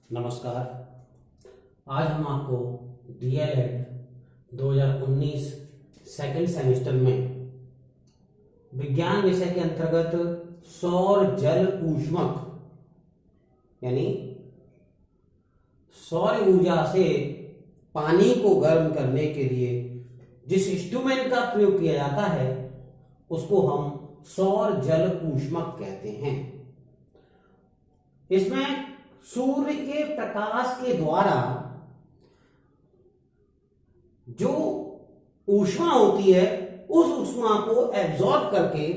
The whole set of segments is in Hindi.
नमस्कार। आज हम आपको डीएलएड 2019 सेकेंड सेमेस्टर में विज्ञान विषय के अंतर्गत सौर जल ऊष्मक यानी सौर ऊर्जा से पानी को गर्म करने के लिए जिस इंस्ट्रूमेंट का प्रयोग किया जाता है उसको हम सौर जल ऊष्मक कहते हैं। इसमें सूर्य के प्रकाश के द्वारा जो ऊष्मा होती है उस ऊष्मा को एब्जॉर्ब करके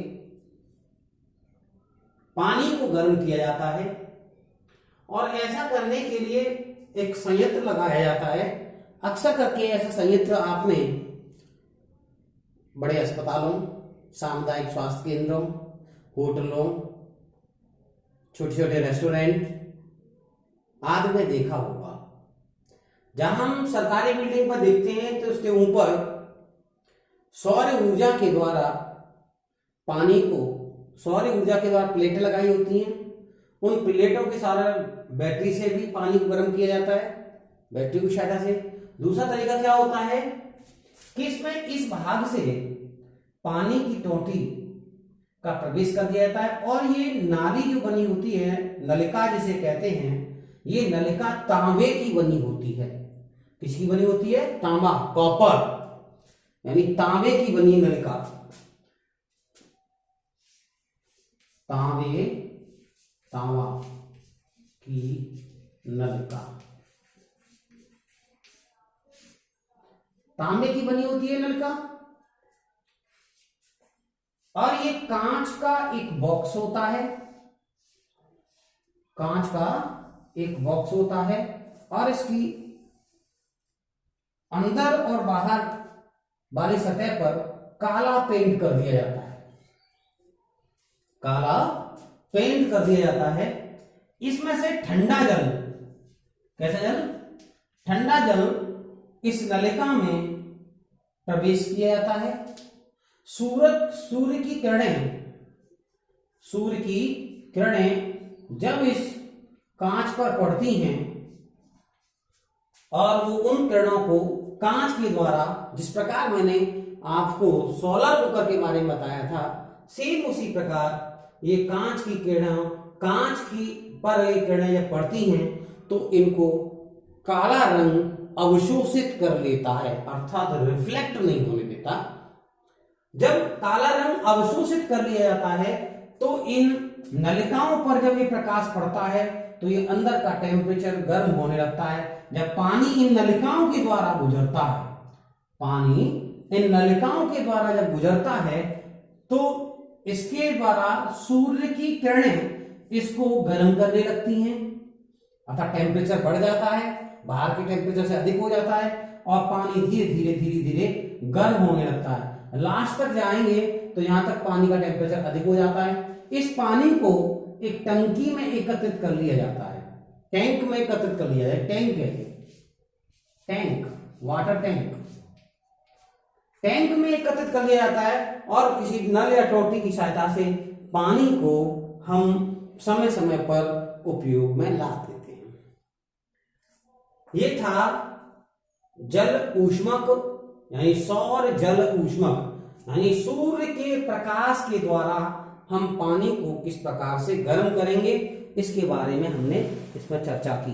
पानी को गर्म किया जाता है और ऐसा करने के लिए एक संयंत्र लगाया जाता है। अक्सर करके ऐसा संयंत्र आपने बड़े अस्पतालों, सामुदायिक स्वास्थ्य केंद्रों, होटलों, छोटे छोटे रेस्टोरेंट आदि में देखा होगा। जहां हम सरकारी बिल्डिंग पर देखते हैं तो उसके ऊपर सौर ऊर्जा के द्वारा पानी को सौर ऊर्जा के द्वारा प्लेटें लगाई होती हैं। उन प्लेटों के सारा बैटरी से भी पानी को गर्म किया जाता है, बैटरी की सहायता से। दूसरा तरीका क्या होता है कि इसमें इस भाग से पानी की टोंटी का प्रवेश कर दिया जाता है और ये नाली जो बनी होती है, नलिका जिसे कहते हैं, ये नलिका तांबे की बनी होती है। किसकी बनी होती है? तांबा, कॉपर, यानी तांबे की बनी नलिका, तांबा की नलिका तांबे की बनी होती है नलिका। और ये कांच का एक बॉक्स होता है, कांच का एक बॉक्स होता है और इसकी अंदर और बाहर वाली सतह पर काला पेंट कर दिया जाता है, काला पेंट कर दिया जाता है। इसमें से ठंडा जल, कैसा जल? ठंडा जल इस नलिका में प्रवेश किया जाता है। सूर्य की किरणें जब इस कांच पर पड़ती हैं और वो उन किरणों को कांच के द्वारा, जिस प्रकार मैंने आपको सोलर कुकर के बारे में बताया था, सेम उसी प्रकार ये कांच की किरणें, कांच की पर ये किरणें जब पड़ती हैं तो इनको काला रंग अवशोषित कर लेता है, अर्थात रिफ्लेक्ट नहीं होने देता। जब काला रंग अवशोषित कर लिया जाता है तो इन नलिकाओं पर जब ये प्रकाश पड़ता है तो ये अंदर का टेम्परेचर गर्म होने लगता है। जब पानी इन नलिकाओं के द्वारा गुजरता है, पानी इन नलिकाओं के द्वारा जब गुजरता है तो इसके द्वारा सूर्य की किरणें इसको गर्म करने लगती हैं, अर्थात टेम्परेचर बढ़ जाता है, बाहर के टेम्परेचर से अधिक हो जाता है और पानी धीरे धीरे गर्म होने लगता है। लास्ट तक जाएंगे तो यहां तक पानी का टेम्परेचर अधिक हो जाता है। इस पानी को एक टंकी में एकत्रित कर लिया जाता है, टैंक में एकत्रित कर लिया जाए, टैंक है ये, टैंक, वाटर टैंक, टैंक में एकत्रित कर लिया जाता है और किसी नल या टोटी की सहायता से पानी को हम समय समय पर उपयोग में ला देते हैं। ये था जल ऊष्मक यानी सौर जल ऊष्मक, यानी सूर्य के प्रकाश के द्वारा हम पानी को किस प्रकार से गर्म करेंगे, इसके बारे में हमने इस पर चर्चा की।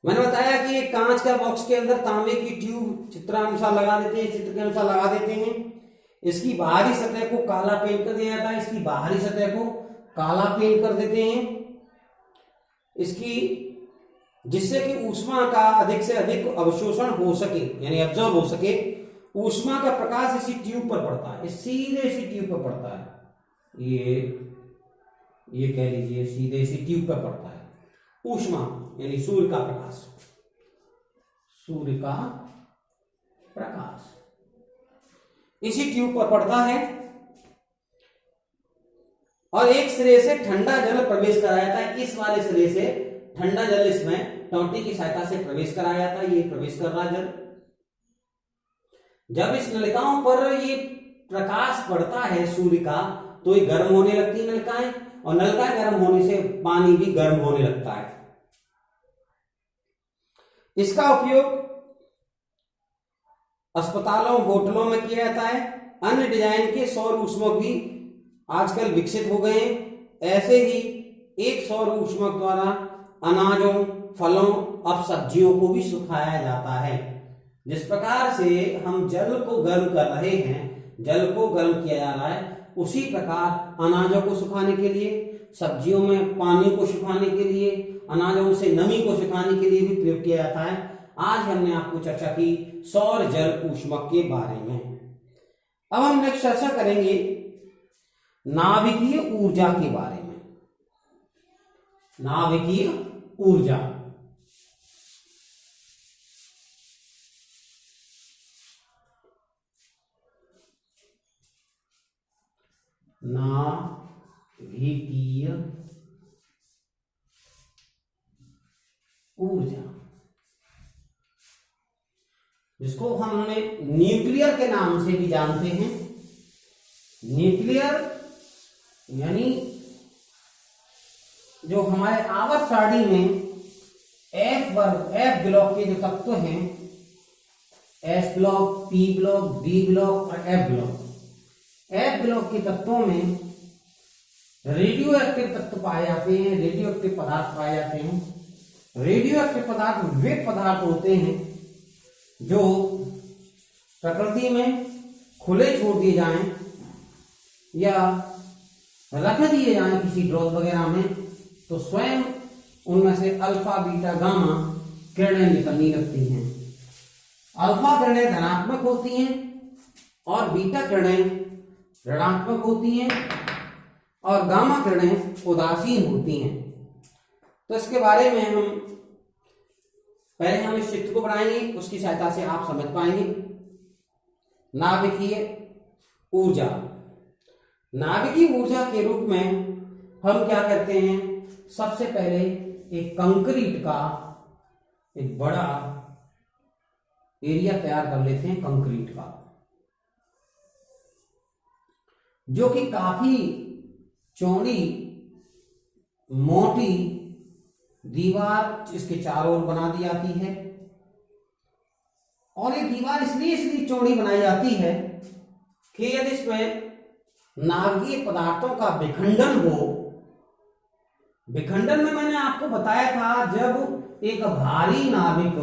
मैंने बताया कि एक कांच का बॉक्स के अंदर तांबे की ट्यूब चित्रानुसार लगा देते हैं, चित्र के अनुसार लगा देते हैं। इसकी बाहरी सतह को काला पेंट कर दिया जाता है, इसकी बाहरी सतह को काला पेंट कर देते हैं, इसकी जिससे कि ऊष्मा का अधिक से अधिक अवशोषण हो सके, यानी एब्जॉर्ब हो सके। ऊष्मा का प्रकाश इसी ट्यूब पर पड़ता है, सीधे इसी ट्यूब पर पड़ता है, ये कह लीजिए सीधे इसी ट्यूब पर पड़ता है। ऊष्मा यानी सूर्य का प्रकाश, सूर्य का प्रकाश इसी ट्यूब पर पड़ता है और एक सिरे से ठंडा जल प्रवेश कराया जाता है। इस वाले सिरे से ठंडा जल इसमें टोंटी की सहायता से प्रवेश कराया जाता है। ये प्रवेश कर रहा जल, जब इस नलिकाओं पर ये प्रकाश पड़ता है सूर्य का तो ये गर्म होने लगती है नलिकाएं, और नलिकाएं गर्म होने से पानी भी गर्म होने लगता है। इसका उपयोग अस्पतालों होटलों में किया जाता है। अन्य डिजाइन के सौर ऊष्मक भी आजकल विकसित हो गए हैं। ऐसे ही एक सौर ऊष्मक द्वारा अनाजों, फलों और सब्जियों को भी सुखाया जाता है। जिस प्रकार से हम जल को गर्म कर रहे हैं, जल को गर्म किया जा रहा है, उसी प्रकार अनाजों को सुखाने के लिए, सब्जियों में पानी को सुखाने के लिए, अनाजों से नमी को सुखाने के लिए भी प्रयोग किया जाता है। आज हमने आपको चर्चा की सौर जल ऊष्मक के बारे में। अब हम नेक्स्ट चर्चा करेंगे नाभिकीय ऊर्जा के बारे में। नाभिकीय ऊर्जा, नाभिकीय ऊर्जा, जिसको हमने न्यूक्लियर के नाम से भी जानते हैं। न्यूक्लियर यानी जो हमारे आवर्त सारणी में एफ ब्लॉक के जो तत्व हैं, S block, P block, D block और एफ ब्लॉक, एफ ब्लॉक के तत्वों में रेडियो एक्टिव तत्व पाए जाते हैं, रेडियो एक्टिव पदार्थ पाए जाते हैं। रेडियो एक्टिव पदार्थ वे पदार्थ होते हैं जो प्रकृति में खुले छोड़ दिए जाएं या रख दिए जाएं किसी ड्रॉप वगैरह में, तो स्वयं उनमें से अल्फा, बीटा, गामा किरणें निकलनी लगती हैं। अल्फा किरणें धनात्मक होती हैं और बीटा किरणें ऋणात्मक होती हैं और गामा किरणें उदासीन होती हैं। तो इसके बारे में हम पहले हम इस चित्र को बनाएंगे, उसकी सहायता से आप समझ पाएंगे। नाभिकीय ऊर्जा, नाभिकीय ऊर्जा के रूप में हम क्या करते हैं, सबसे पहले एक कंक्रीट का एक बड़ा एरिया तैयार कर लेते हैं, कंक्रीट का, जो कि काफी चौड़ी मोटी दीवार इसके चारों ओर बना दी जाती है। और ये दीवार इसलिए चौड़ी बनाई जाती है कि यदि इसमें नाभिकीय पदार्थों का विखंडन हो, विखंडन में मैंने आपको बताया था, जब एक भारी नाभिक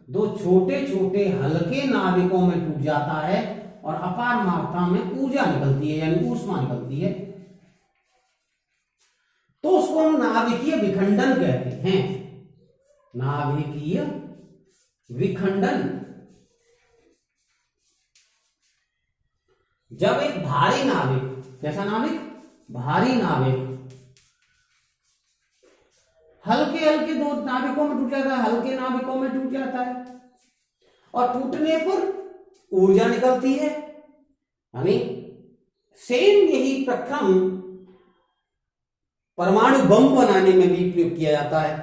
दो छोटे छोटे हल्के नाभिकों में टूट जाता है और अपार मात्रा में ऊर्जा निकलती है यानी ऊष्मा निकलती है, तो उसको हम नाभिकीय विखंडन कहते हैं। नाभिकीय विखंडन, जब एक भारी नाभिक, कैसा नाभिक, भारी नाभिक हल्के हल्के दो नाभिकों में टूट जाता है, हल्के नाभिकों में टूट जाता है और टूटने पर ऊर्जा निकलती है। यानी सेम यही प्रक्रम परमाणु बम बनाने में भी प्रयोग किया जाता है।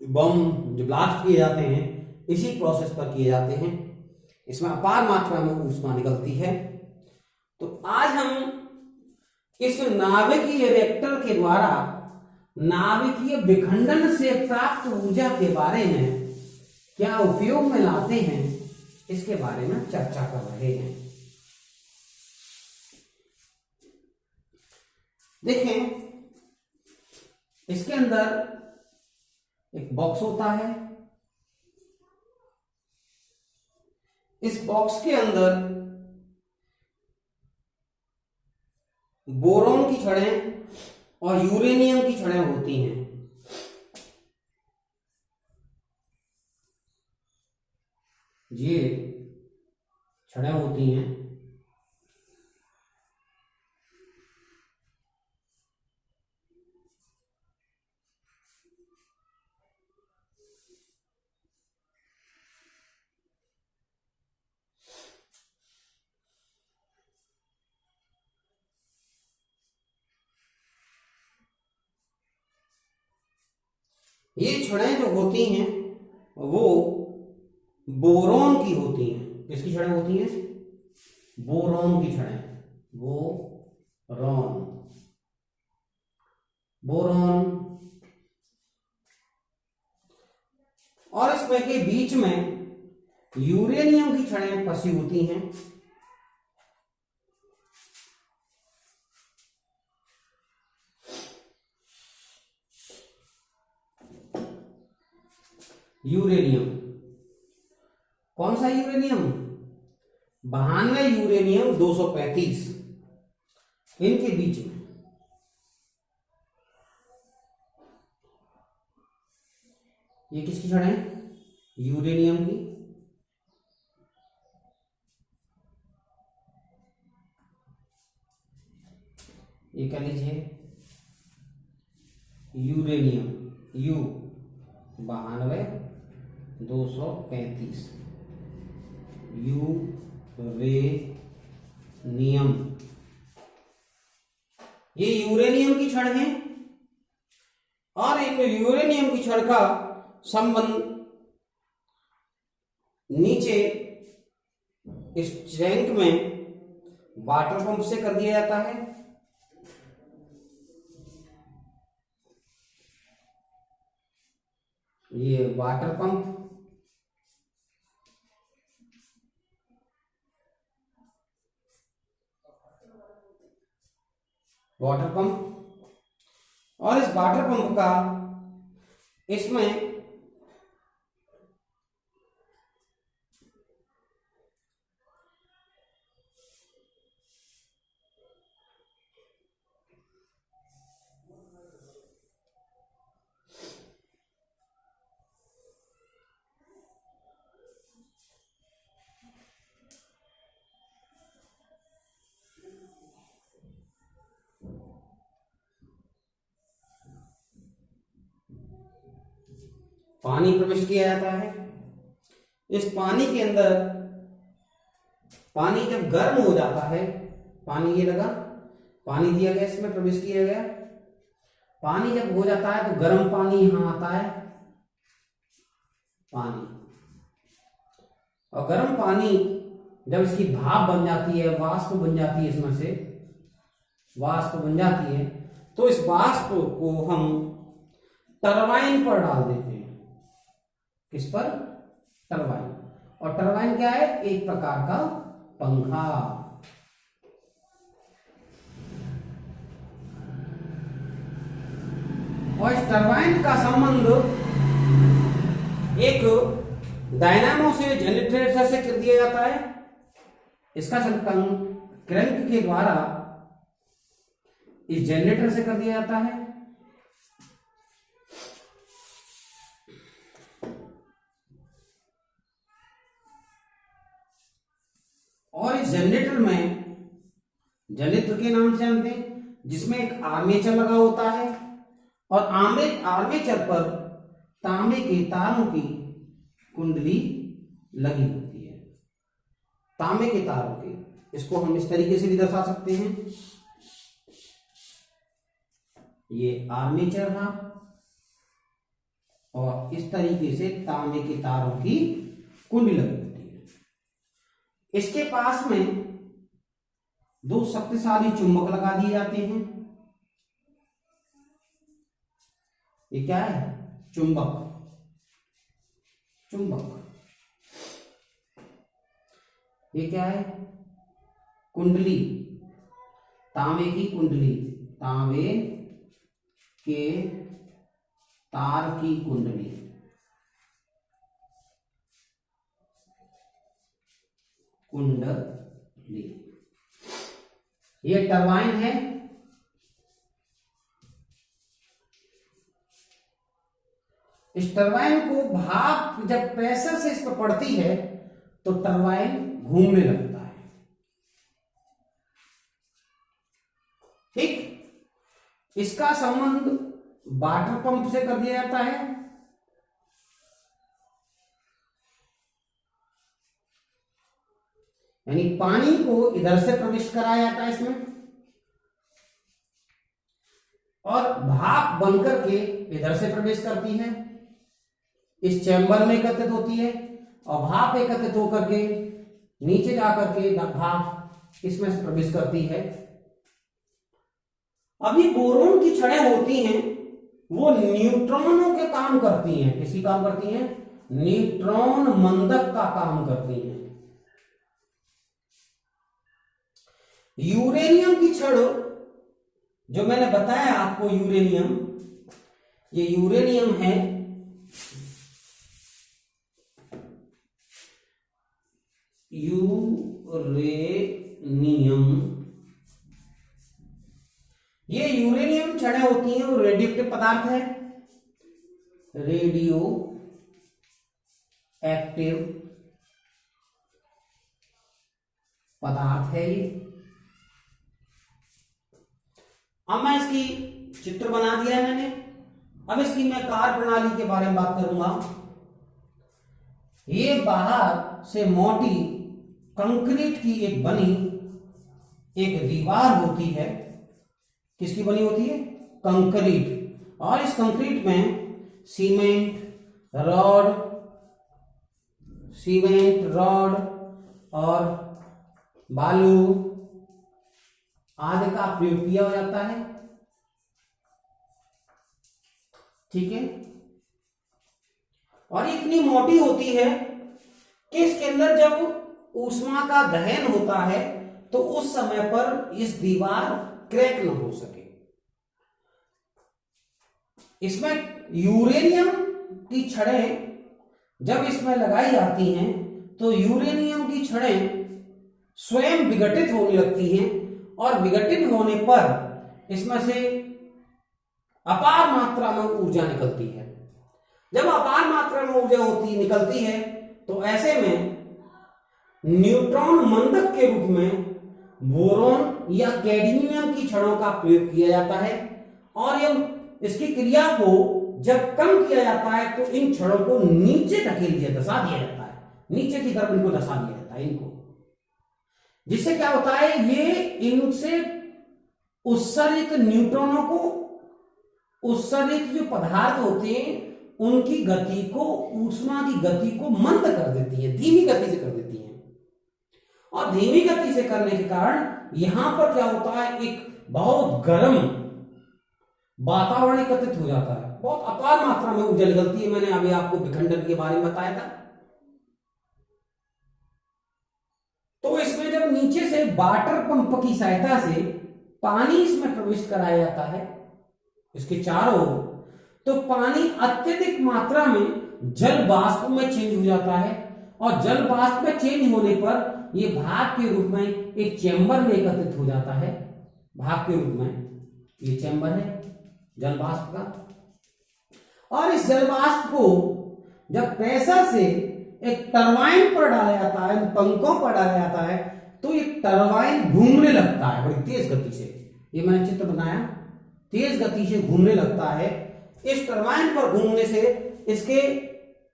बम जो ब्लास्ट किए जाते हैं इसी प्रोसेस पर किए जाते हैं, इसमें अपार मात्रा में ऊष्मा निकलती है। तो आज हम इस नाभिकीय रिएक्टर के द्वारा नाभिकीय विखंडन से प्राप्त ऊर्जा के बारे में क्या उपयोग में लाते हैं, इसके बारे में चर्चा कर रहे हैं। देखें, इसके अंदर एक बॉक्स होता है, इस बॉक्स के अंदर बोरोन की छड़ें और यूरेनियम की छड़ें होती हैं। ये छड़ें होती हैं। ये छड़ें जो होती हैं वो बोरोन की होती हैं। किसकी छड़ें होती हैं? बोरोन की छड़ें, बोरोन, बोरोन। और इसमें के बीच में यूरेनियम की छड़ें फंसी होती हैं। यूरेनियम, कौन सा यूरेनियम? 92 यूरेनियम 235, इनके बीच में ये किसकी छड़ है? यूरेनियम की। ये कह लीजिए यूरेनियम, यू 92 235, यूरेनियम, ये यूरेनियम की छड़ है। और इन यूरेनियम की छड़ का संबंध नीचे इस टैंक में वाटर पंप से कर दिया जाता है। ये वाटर पंप, वाटर पंप, और इस वाटर पंप का इसमें पानी प्रवेश किया जाता है। इस पानी के अंदर, पानी जब गर्म हो जाता है, पानी ये लगा, पानी दिया गया, इसमें प्रवेश किया गया, पानी जब हो जाता है तो गर्म पानी यहां आता है, पानी, और गर्म पानी जब इसकी भाप बन जाती है, वाष्प बन जाती है, इसमें से वाष्प बन जाती है, तो इस वाष्प को हम टरबाइन पर डाल देते हैं। किस पर? टरबाइन। और टरबाइन क्या है? एक प्रकार का पंखा। और इस टरबाइन का संबंध एक डायनामो से, जनरेटर से कर दिया जाता है। इसका संबंध क्रैंक के द्वारा इस जनरेटर से कर दिया जाता है। और इस जनरेटर में, जनरेटर के नाम से जानते हैं, जिसमें एक आर्मेचर लगा होता है, और आर्मेचर पर तांबे के तारों की कुंडली लगी होती है, तांबे के तारों की। इसको हम इस तरीके से भी दर्शा सकते हैं, ये आर्मेचर था, और इस तरीके से तांबे के तारों की कुंडली लगी होती है। इसके पास में दो शक्तिशाली चुंबक लगा दिए जाते हैं। ये क्या है? चुंबक, चुंबक। ये क्या है? कुंडली, तांबे की कुंडली, तांबे के तार की कुंडली। कुंडली, ये टरबाइन है। इस टरबाइन को भाप जब प्रेशर से इस पर पड़ती है तो टरबाइन घूमने लगता है। ठीक, इसका संबंध वाटर पंप से कर दिया जाता है। यानी पानी को इधर से प्रवेश कराया जाता है इसमें, और भाप बनकर के इधर से प्रवेश करती है, इस चैम्बर में एकत्रित होती है, और भाप एकत्रित होकर के नीचे जाकर के भाप इसमें से प्रवेश करती है। अभी बोरोन की छड़ें होती हैं, वो न्यूट्रॉनों के काम करती हैं। किसकी काम करती हैं? न्यूट्रॉन मंदक का काम करती हैं। यूरेनियम की छड़, जो मैंने बताया आपको यूरेनियम, ये यूरेनियम है, यूरेनियम, ये यूरेनियम छड़ें होती हैं, वो रेडियो एक्टिव पदार्थ है, रेडियो एक्टिव पदार्थ है ये। अब मैं इसकी चित्र बना दिया है मैंने। अब इसकी मैं कार्य प्रणाली के बारे में बात करूंगा। ये बाहर से मोटी कंक्रीट की एक बनी एक दीवार होती है। किसकी बनी होती है? कंक्रीट। और इस कंक्रीट में सीमेंट रॉड और बालू आदि का प्रयोग किया हो जाता है। ठीक है। और इतनी मोटी होती है कि इसके अंदर जब ऊष्मा का दहन होता है तो उस समय पर इस दीवार क्रैक न हो सके। इसमें यूरेनियम की छड़ें जब इसमें लगाई जाती हैं तो यूरेनियम की छड़ें स्वयं विघटित होने लगती हैं और विघटित होने पर इसमें से अपार मात्रा में ऊर्जा निकलती है। जब अपार मात्रा में ऊर्जा निकलती है तो ऐसे में न्यूट्रॉन मंदक के रूप में बोरॉन या कैडमियम की छड़ों का प्रयोग किया जाता है। और इसकी क्रिया को जब कम किया जाता है तो इन छड़ों को नीचे धकेल दिया, धसा दिया जाता है, नीचे की तरफ इनको धसा दिया जाता है इनको। जिससे क्या होता है, ये इनसे उत्सर्जित न्यूट्रॉनों को, उत्सर्जित जो पदार्थ होते हैं उनकी गति को, ऊष्मा की गति को मंद कर देती है, धीमी गति से कर देती है। और धीमी गति से करने के कारण यहां पर क्या होता है, एक बहुत गर्म वातावरण एकत्रित हो जाता है, बहुत अपार मात्रा में ऊर्जा निकलती है। मैंने अभी आपको विखंडन के बारे में बताया था। तो इसमें जब नीचे से वाटर पंप की सहायता से पानी इसमें प्रविष्ट कराया जाता है इसके चारों ओर, तो पानी अत्यधिक मात्रा में जल वाष्प में चेंज हो जाता है। और जल वाष्प में चेंज होने पर यह भाप के रूप में एक चैम्बर में एकत्रित हो जाता है। भाप के रूप में ये चैम्बर है जल वाष्प का। और इस जल वाष्प को जब प्रेशर से एक टरबाइन पर डाला जाता है, पंखों पर डाला जाता है, तो ये टरबाइन घूमने लगता है बड़ी तेज गति से। ये मैंने चित्र बनाया, तेज गति से घूमने लगता है। इस टरबाइन पर घूमने से इसके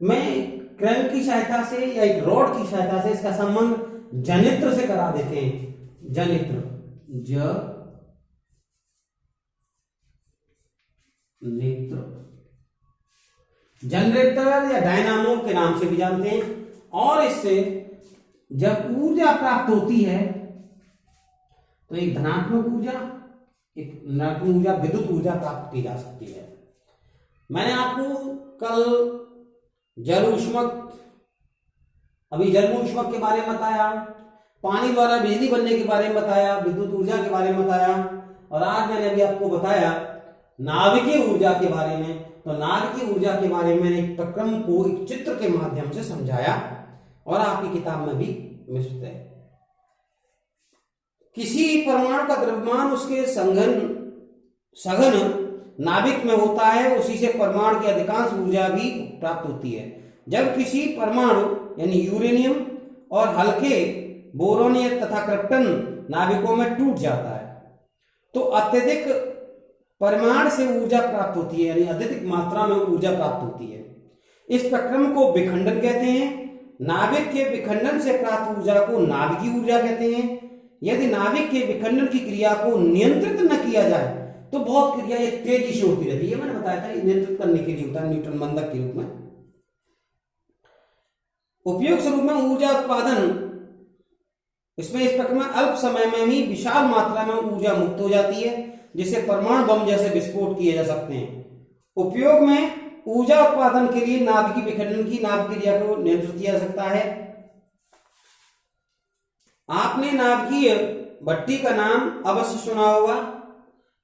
में क्रैंक की सहायता से या एक रॉड की सहायता से इसका संबंध जनित्र से करा देते हैं। जनित्र, जनरेटर या डायनामो के नाम से भी जानते हैं। और इससे जब ऊर्जा प्राप्त होती है तो एक धनात्मक ऊर्जा, एक ऋणात्मक ऊर्जा, विद्युत ऊर्जा प्राप्त की जा सकती है। मैंने आपको कल जल ऊष्मक, अभी जल ऊष्मक के बारे में बताया, पानी द्वारा बिजली बनने के बारे में बताया, विद्युत ऊर्जा के बारे में बताया, और आज मैंने अभी आपको बताया नाभिकीय ऊर्जा के बारे में। तो नाभिकीय ऊर्जा के बारे में मैंने एक प्रक्रम को एक चित्र के माध्यम से समझाया और आपकी किताब में भी मिलता है। किसी परमाणु का द्रव्यमान उसके सघन नाभिक में होता है, उसी से परमाणु की अधिकांश ऊर्जा भी प्राप्त होती है। जब किसी परमाणु यानी यूरेनियम और हल्के बोरोन तथा क्रिप्टन नाभिकों में टूट जाता है तो अत्यधिक परिमाण से ऊर्जा प्राप्त होती है, यानी अत्यधिक मात्रा में ऊर्जा प्राप्त होती है। इस प्रक्रम को विखंडन कहते हैं। नाभिक के विखंडन से प्राप्त ऊर्जा को नाभिकीय ऊर्जा कहते हैं। यदि नाभिक के विखंडन की क्रिया को नियंत्रित न किया जाए तो बहुत क्रिया ये तेजी से होती रहती है। मैंने बताया था नियंत्रित करने के लिए होता है न्यूटन मंदक के रूप में। उपयोग स्वरूप में ऊर्जा उत्पादन, इसमें इस प्रक्रम में अल्प समय में ही विशाल मात्रा में ऊर्जा मुक्त हो जाती है, जिससे परमाणु बम जैसे विस्फोट किए जा सकते हैं। उपयोग में ऊर्जा उत्पादन के लिए नाभिकीय विखंडन की नाभिक क्रिया को नियंत्रित किया जा सकता है। आपने नाभिकीय भट्टी का नाम अवश्य सुना होगा।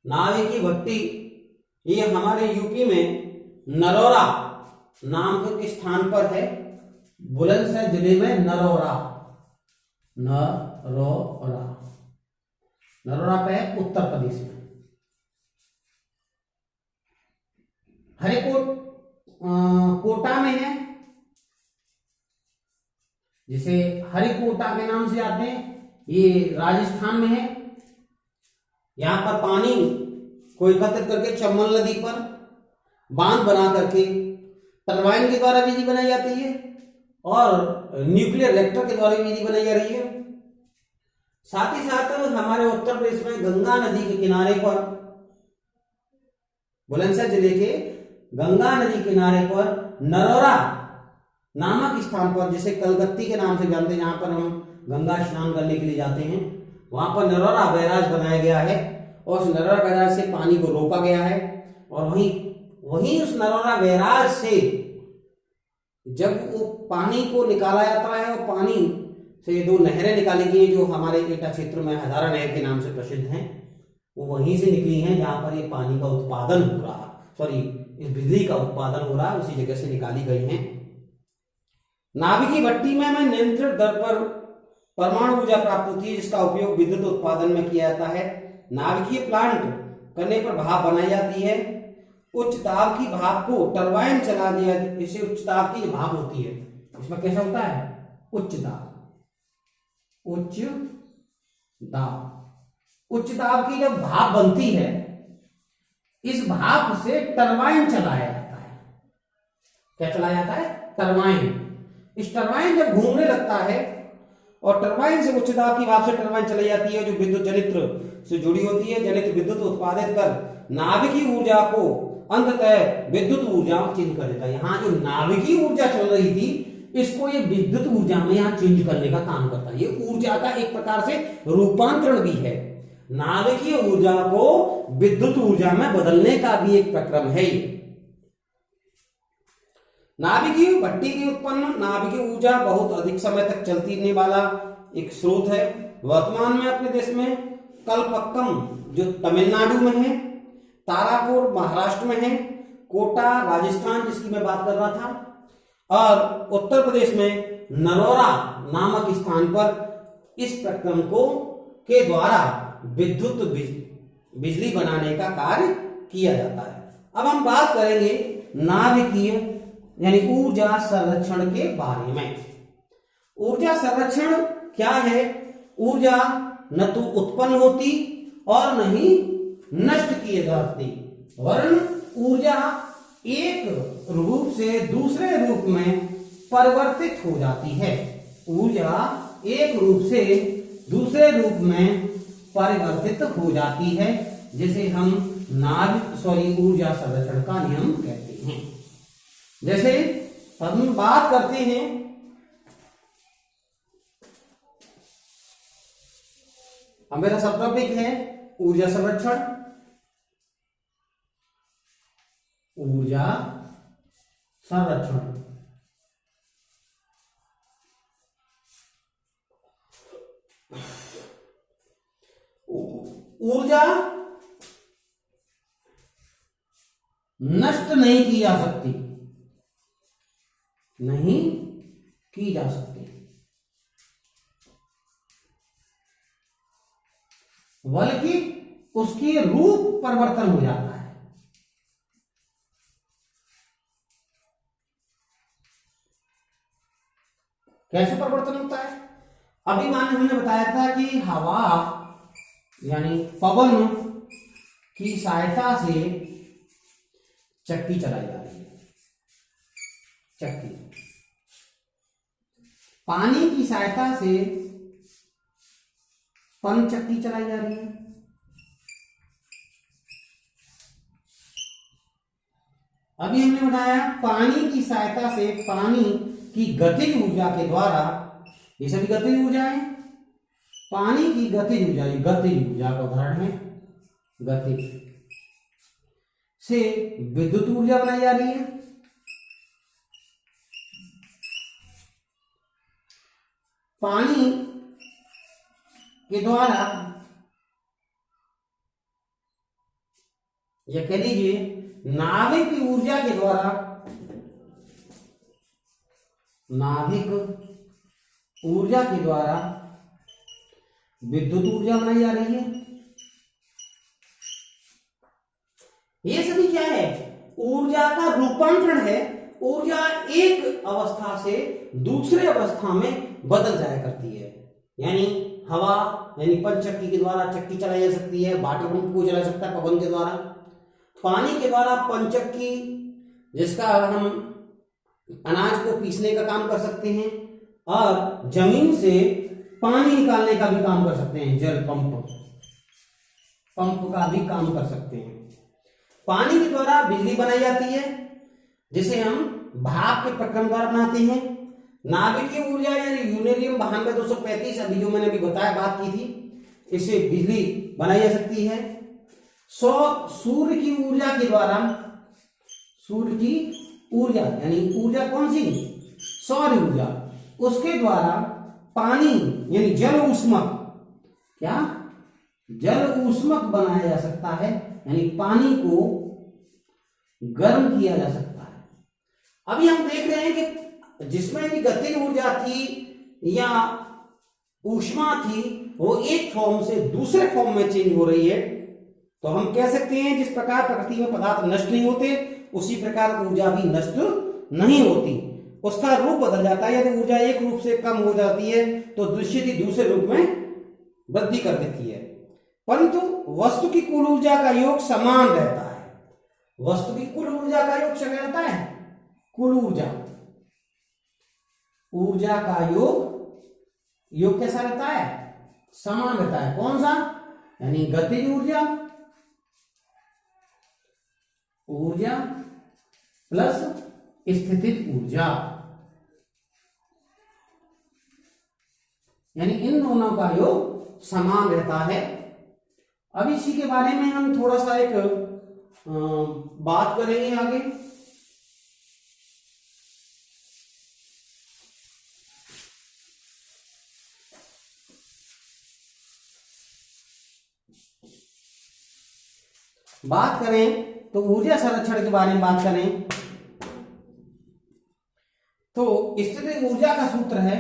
नाभिकीय भट्टी ये हमारे यूपी में नरौरा नाम के स्थान पर है। बुलंदशहर जिले में नरौरा पे उत्तर प्रदेश में। हरिकोट कोटा में है, जिसे हरिकोटा के नाम से आते हैं, ये राजस्थान में है। यहां पर पानी को एकत्रित करके चंबल नदी पर बांध बना करके टरबाइन के द्वारा बिजली बनाई जाती है और न्यूक्लियर रिएक्टर के द्वारा बिजली बनाई जा रही है। साथ ही साथ हमारे उत्तर प्रदेश में गंगा नदी के किनारे पर, बुलंदशहर जिले के गंगा नदी किनारे पर नरौरा नामक स्थान पर, जिसे कलकत्ती के नाम से जानते हैं, जहां पर हम गंगा स्नान करने के लिए जाते हैं, वहां पर नरौरा बैराज बनाया गया है और उस नरौरा बैराज से पानी को रोका गया है। और वहीं उस नरौरा बैराज से जब वो पानी को निकाला जाता है और पानी से दो नहरें निकाली गई जो हमारे एटा क्षेत्र में हजारा नहर के नाम से प्रसिद्ध हैं, वो वहीं से निकली हैं जहां पर ये पानी का उत्पादन हो रहा, इस बिजली का उत्पादन हो रहा है, उसी जगह से निकाली गई हैं। नाभिकीय भट्टी में हमें नियंत्रित दर पर परमाणु ऊर्जा प्राप्त होती है, जिसका उपयोग विद्युत उत्पादन में किया जाता है। नाभिकीय प्लांट करने पर भाप बनाई जाती है। उच्च दाब की भाप को टरबाइन चला दिया, इससे उच्च दाब की भाप होती है। इसमें कैसा होता है? उच्च दाब उच्च दाब की जब भाप बनती है, इस भाप से टरबाइन चलाया जाता है। क्या चलाया जाता है? टरबाइन। इस टरबाइन जब घूमने लगता है और टरबाइन से उच्च दाब की भाप से टरबाइन चलाई जाती है, जो विद्युत जनित्र से जुड़ी होती है। जनित्र विद्युत उत्पादित कर नाभिकीय ऊर्जा को अंततः विद्युत ऊर्जा में चेंज कर देता है। यहाँ जो नाभिकीय ऊर्जा चल रही थी, इसको ये विद्युत ऊर्जा में यहाँ चेंज करने का काम करता है। ये ऊर्जा का एक प्रकार से रूपांतरण भी है। नाभिकीय ऊर्जा को विद्युत ऊर्जा में बदलने का भी एक प्रक्रम है ये। नाभिकीय भट्टी की उत्पन्न नाभिकीय ऊर्जा बहुत अधिक समय तक चलती रहने वाला एक स्रोत है। वर्तमान में अपने देश में कलपक्कम जो तमिलनाडु में है, तारापुर महाराष्ट्र में है, कोटा राजस्थान जिसकी मैं बात कर रहा था, और उत्तर प्रदेश में नरौरा नामक स्थान पर इस प्रक्रम को के द्वारा विद्युत बिजली बनाने का कार्य किया जाता है। अब हम बात करेंगे नाभिकीय यानी ऊर्जा संरक्षण के बारे में। ऊर्जा संरक्षण क्या है? ऊर्जा न तो उत्पन्न होती और न ही नष्ट किए जाती, वरन ऊर्जा एक रूप से दूसरे रूप में परिवर्तित हो जाती है। ऊर्जा एक रूप से दूसरे रूप में परिवर्तित हो जाती है, जिसे हम ऊर्जा संरक्षण का नियम कहते हैं। जैसे हम बात करते हैं मेरा सब टॉपिक है ऊर्जा संरक्षण। ऊर्जा संरक्षण ऊर्जा नष्ट नहीं की जा सकती, नहीं की जा सकती, बल्कि उसकी रूप परिवर्तन हो जाता है। कैसे परिवर्तन होता है? अभी हमने बताया था कि हवा यानी पवन की सहायता से चक्की चलाई जा रही है। चक्की पानी की सहायता से पन चक्की चलाई जा रही है। अभी हमने बताया पानी की सहायता से पानी की गतिज ऊर्जा के द्वारा, ये सभी गतिज ऊर्जा है, पानी की गतिज ऊर्जा, ये गतिज ऊर्जा का उदाहरण है, गतिज से विद्युत ऊर्जा बनाई जा रही है। पानी के द्वारा, या कह लीजिए नाभिक की ऊर्जा के द्वारा, नाभिक ऊर्जा के द्वारा विद्युत ऊर्जा बनाई जा रही है। ये सभी क्या है? ऊर्जा का रूपांतरण है। ऊर्जा एक अवस्था से दूसरे अवस्था में बदल जाया करती है। यानी हवा, यानी पंचचक्की के द्वारा चक्की चलाई जा सकती है, वाटर पंप को चला सकता है पवन के द्वारा। पानी के द्वारा पंचचक्की, जिसका हम अनाज को पीसने का काम कर सकते हैं, और जमीन से पानी निकालने का भी काम कर सकते हैं, जल पंप का भी काम कर सकते हैं। पानी के द्वारा बिजली बनाई जाती है, जिसे हम भाप के प्रक्रम द्वारा बनाते हैं। नाभिकीय ऊर्जा यानी यूरेनियम 92-235, अभी जो मैंने अभी बताया, बात की थी, इससे बिजली बनाई जा सकती है। सूर्य की ऊर्जा के द्वारा, सूर्य की ऊर्जा यानी ऊर्जा कौन सी? सौर ऊर्जा, उसके द्वारा पानी यानी जल ऊष्मक, क्या जल ऊष्मक बनाया जा सकता है, यानी पानी को गर्म किया जा सकता है। अभी हम देख रहे हैं कि जिसमें भी गतिज ऊर्जा थी या ऊष्मा थी, वो एक फॉर्म से दूसरे फॉर्म में चेंज हो रही है। तो हम कह सकते हैं जिस प्रकार प्रकृति में पदार्थ नष्ट नहीं होते, उसी प्रकार ऊर्जा भी नष्ट नहीं होती, उसका रूप बदल जाता है। यदि ऊर्जा एक रूप से कम हो जाती है तो निश्चित ही दूसरे रूप में वृद्धि कर देती है, परंतु वस्तु की कुल ऊर्जा का योग समान रहता है। वस्तु की कुल ऊर्जा का योग क्या रहता है? कुल ऊर्जा का योग कैसा रहता है? समान रहता है। कौन सा? यानी गतिज ऊर्जा प्लस स्थितिज ऊर्जा, यानी इन दोनों का योग समान रहता है। अब इसी के बारे में हम थोड़ा सा एक बात करेंगे आगे। बात करें तो ऊर्जा संरक्षण के बारे में बात करें तो स्थितिज ऊर्जा का सूत्र है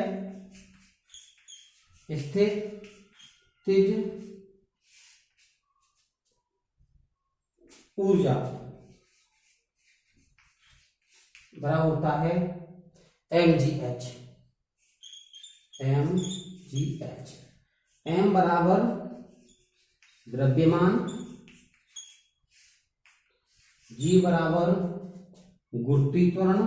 स्थितिज ऊर्जा बराबर होता है mgh। m बराबर द्रव्यमान, g बराबर गुरुत्वीकरण,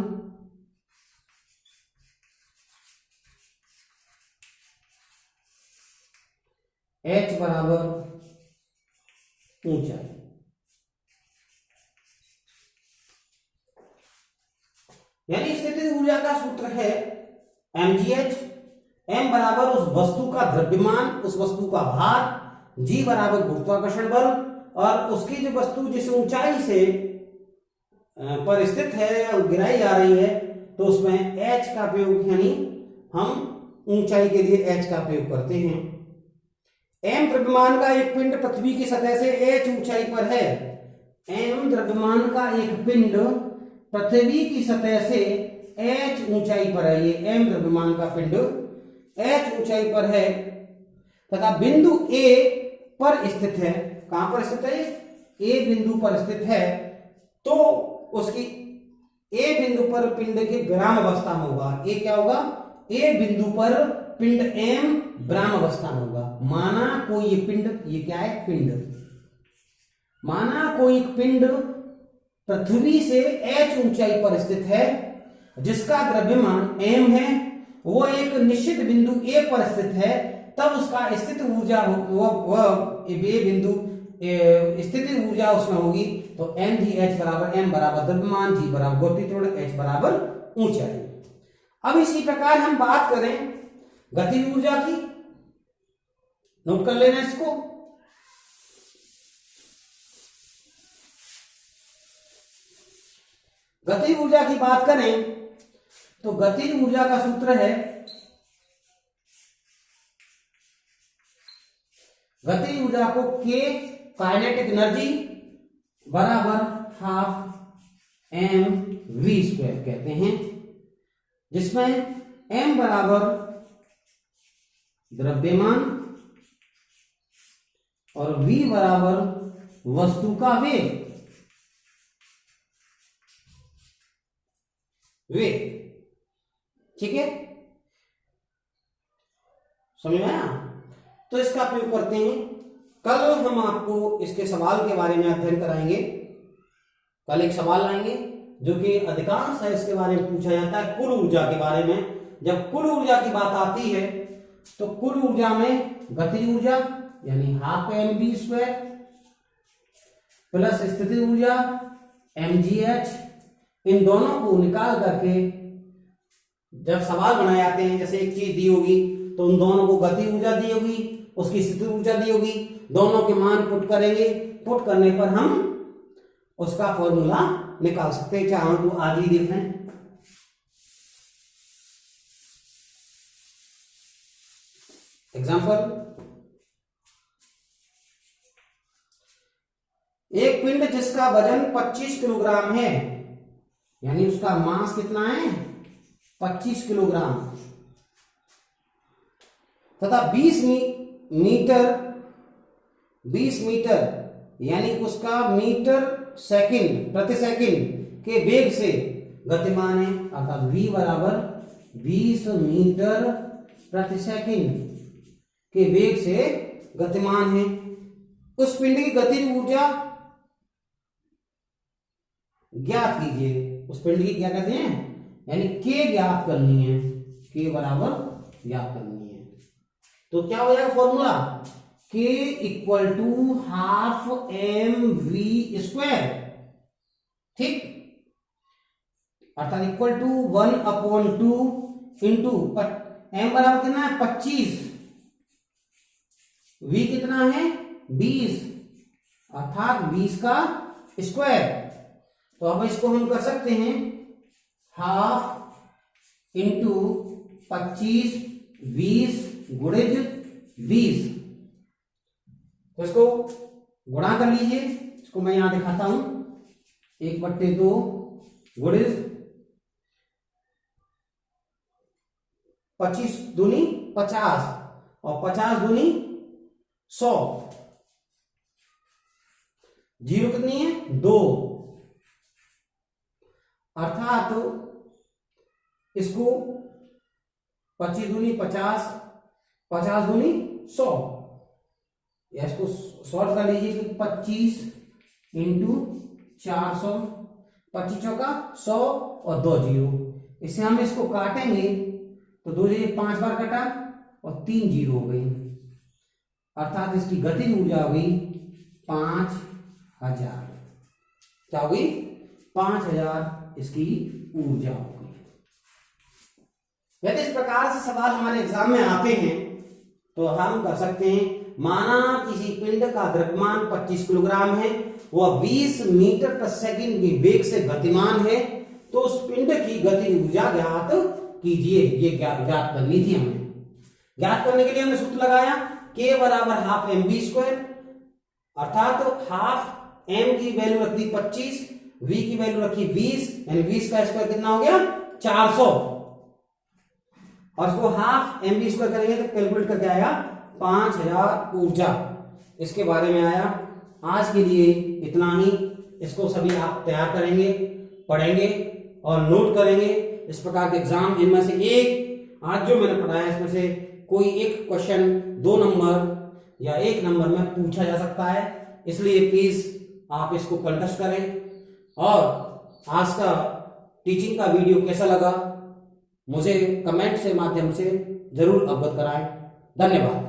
h बराबर ऊंचाई। यानी स्थितिज ऊर्जा का सूत्र है mgh। m बराबर उस वस्तु का द्रव्यमान, उस वस्तु का भार, g बराबर गुरुत्वाकर्षण बल, और उसकी जो वस्तु जिस ऊंचाई से पर स्थित है या गिराई जा रही है, तो उसमें h का प्रयोग, यानी हम ऊंचाई के लिए h का प्रयोग करते हैं। m द्रव्यमान का एक पिंड पृथ्वी की सतह से h ऊंचाई पर है। m द्रव्यमान का एक पिंड पृथ्वी की सतह से h ऊंचाई पर है। ये m द्रव्यमान का पिंड h ऊंचाई पर है तथा बिंदु A पर स्थित है। कहां पर स्थित है? A बिंदु पर स्थित है। तो उसकी A बिंदु पर पिंड की विराम अवस्था में होगा। A क्या होगा? A बिंदु पर पिंड M विराम अवस्था में होगा। माना कोई ये पिंड, ये क्या है? पिंड। माना कोई पिंड पृथ्वी से h ऊंचाई पर स्थित है, जिसका द्रव्यमान m है, वो एक निश्चित बिंदु A पर स्थित है, तब उसका स्थित ऊर्जा वह बिंदु स्थिति ऊर्जा उसमें होगी। तो mgh बराबर m बराबर द्रव्यमान, g बराबर गुरुत्वीकरण, h बराबर ऊंचाई। अब इसी प्रकार हम बात करें गतिज ऊर्जा की, नोट कर लेना इसको। गतिज ऊर्जा की बात करें तो गतिज ऊर्जा का सूत्र है गतिज ऊर्जा को K काइनेटिक एनर्जी बराबर हाफ mv² कहते हैं, जिसमें m बराबर द्रव्यमान और v बराबर वस्तु का वेग। ठीक है, समझ में आया? तो इसका प्रयोग करते हैं। कल हम आपको इसके सवाल के बारे में अध्ययन कराएंगे। कल एक सवाल लाएंगे जो कि अधिकांश है इसके बारे में पूछा जाता है, कुल ऊर्जा के बारे में। जब कुल ऊर्जा की बात आती है तो कुल ऊर्जा में गतिज ऊर्जा यानी हाफ mv² प्लस स्थितिज ऊर्जा mgh, इन दोनों को निकाल करके जब सवाल बनाए जाते हैं, जैसे एक चीज दी होगी तो उन दोनों को गति ऊर्जा दी होगी, उसकी स्थिति ऊर्जा दी होगी, दोनों के मान पुट करेंगे। पुट करने पर हम उसका फॉर्मूला निकाल सकते हैं। चाहे तो आज ही देख लें। एग्जाम्पल, एक पिंड जिसका वजन 25 किलोग्राम है, यानी उसका मास कितना है 25 किलोग्राम, तथा 20 मीटर यानी उसका मीटर सेकंड प्रति सेकंड के वेग से गतिमान है, अर्थात v बराबर 20 मीटर प्रति सेकंड के वेग से गतिमान है। उस पिंड की गतिज ऊर्जा ज्ञात कीजिए। उस पिंड की क्या कहते हैं, यानी k ज्ञात करनी है, k बराबर ज्ञात करनी है। तो क्या हो जाएगा formula, k equal to half mv², ठीक, अर्थात इक्वल टू 1/2 इंटू m बराबर कितना है 25, v कितना है 20, अर्थात 20 का स्क्वायर। तो अब इसको हम कर सकते हैं हाफ इंटू 25 20 गुणिज 20। तो इसको गुणा कर लीजिए, इसको मैं यहां दिखाता हूं, 1/2 गुणिज 25 दूनी 50 और 50 दूनी 100, जीरो कितनी है 2, अर्थात इसको 25 दूनी 50 50 दूनी 100, या इसको सॉल्व कर लीजिए कि 25 इंटू 400, 25 चौका 100 और 2 जीरो। इससे हम इसको काटेंगे तो 2 जीरो 5 बार कटा और 3 जीरो हो गई, अर्थात इसकी गतिज ऊर्जा हुई 5000। क्या हुई 5000 इसकी ऊर्जा होगी। यदि इस प्रकार से सवाल हमारे एग्जाम में आते हैं तो हम कर सकते हैं, माना किसी पिंड का द्रव्यमान 25 किलोग्राम है, वह 20 मीटर प्रति सेकंड के वेग से गतिमान है, तो उस पिंड की गति ऊर्जा ज्ञात कीजिए। ये ज्ञात करनी थी हमें। ज्ञात करने के लिए हमने सूत्र लगाया k बराबर हाफ mv², अर्थात हाफ m की वैल्यू रख दी 25, v की वैल्यू रखी 20, यानी 20 का स्क्वायर कितना हो गया 400, और इसको हाफ mv² करेंगे तो कैलकुलेट करके आएगा 5000 ऊर्जा। इसके बारे में आया। आज के लिए इतना ही। इसको सभी आप तैयार करेंगे, पढ़ेंगे और नोट करेंगे। इस प्रकार के एग्जाम, इनमें से एक आज जो मैंने पढ़ाया इसमें से कोई एक क्वेश्चन 2 नंबर या 1 नंबर में पूछा जा सकता है, इसलिए प्लीज आप इसको कंटेस्ट करें। और आज का टीचिंग का वीडियो कैसा लगा मुझे कमेंट से माध्यम से जरूर अवगत कराएं। धन्यवाद।